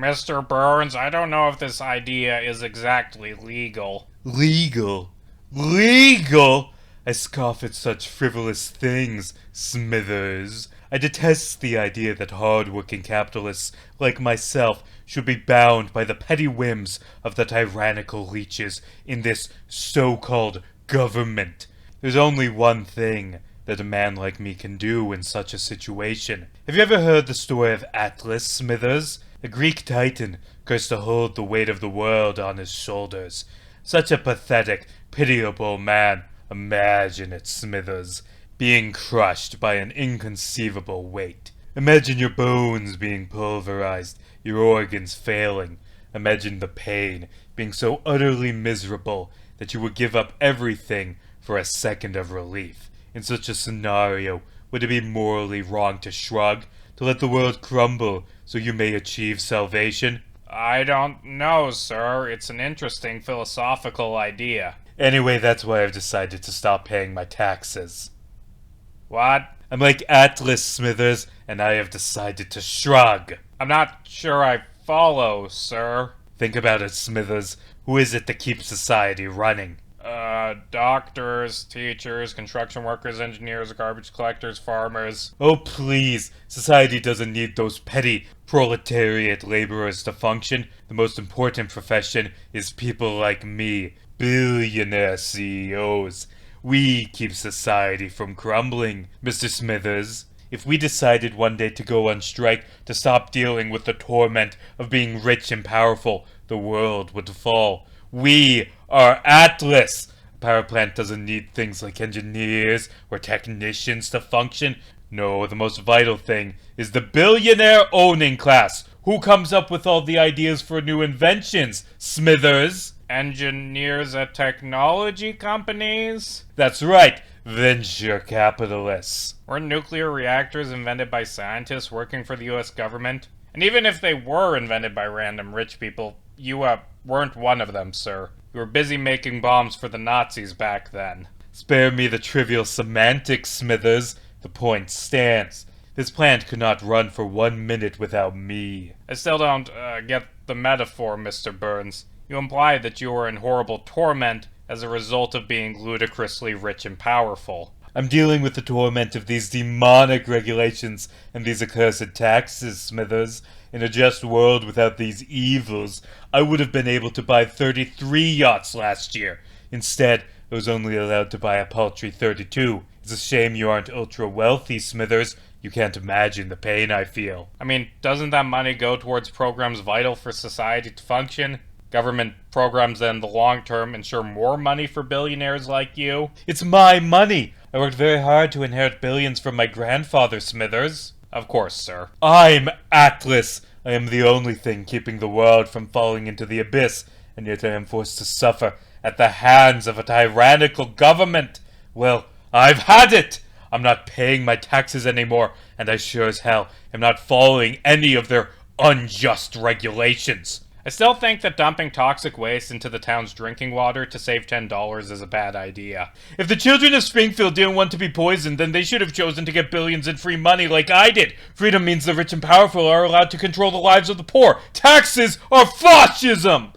Mr. Burns, I don't know if this idea is exactly legal. Legal? Legal? I scoff at such frivolous things, Smithers. I detest the idea that hard-working capitalists like myself should be bound by the petty whims of the tyrannical leeches in this so-called government. There's only one thing that a man like me can do in such a situation. Have you ever heard the story of Atlas, Smithers? A Greek titan cursed to hold the weight of the world on his shoulders. Such a pathetic, pitiable man. Imagine it, Smithers, being crushed by an inconceivable weight. Imagine your bones being pulverized, your organs failing. Imagine the pain being so utterly miserable that you would give up everything for a second of relief. In such a scenario, would it be morally wrong to shrug, to let the world crumble so you may achieve salvation? I don't know, sir. It's an interesting philosophical idea. Anyway, that's why I've decided to stop paying my taxes. What? I'm like Atlas, Smithers, and I have decided to shrug. I'm not sure I follow, sir. Think about it, Smithers. Who is it that keeps society running? Doctors, teachers, construction workers, engineers, garbage collectors, farmers. Oh, please. Society doesn't need those petty proletariat laborers to function. The most important profession is people like me, billionaire CEOs. We keep society from crumbling, Mr. Smithers. If we decided one day to go on strike to stop dealing with the torment of being rich and powerful, the world would fall. We are Atlas. A power plant doesn't need things like engineers or technicians to function. No, the most vital thing is the billionaire owning class. Who comes up with all the ideas for new inventions, Smithers? Engineers at technology companies? That's right, venture capitalists. Were nuclear reactors invented by scientists working for the US government? And even if they were invented by random rich people, you, weren't one of them, sir. You were busy making bombs for the Nazis back then. Spare me the trivial semantics, Smithers. The point stands. This plant could not run for 1 minute without me. I still don't, get the metaphor, Mr. Burns. You imply that you were in horrible torment as a result of being ludicrously rich and powerful. I'm dealing with the torment of these demonic regulations and these accursed taxes, Smithers. In a just world without these evils, I would have been able to buy 33 yachts last year. Instead, I was only allowed to buy a paltry 32. It's a shame you aren't ultra-wealthy, Smithers. You can't imagine the pain I feel. I mean, doesn't that money go towards programs vital for society to function? Government programs that in the long term ensure more money for billionaires like you? It's my money! I worked very hard to inherit billions from my grandfather, Smithers. Of course, sir. I'm Atlas! I am the only thing keeping the world from falling into the abyss, and yet I am forced to suffer at the hands of a tyrannical government. Well, I've had it! I'm not paying my taxes anymore, and I sure as hell am not following any of their unjust regulations. I still think that dumping toxic waste into the town's drinking water to save $10 is a bad idea. If the children of Springfield didn't want to be poisoned, then they should have chosen to get billions in free money like I did. Freedom means the rich and powerful are allowed to control the lives of the poor. Taxes are fascism!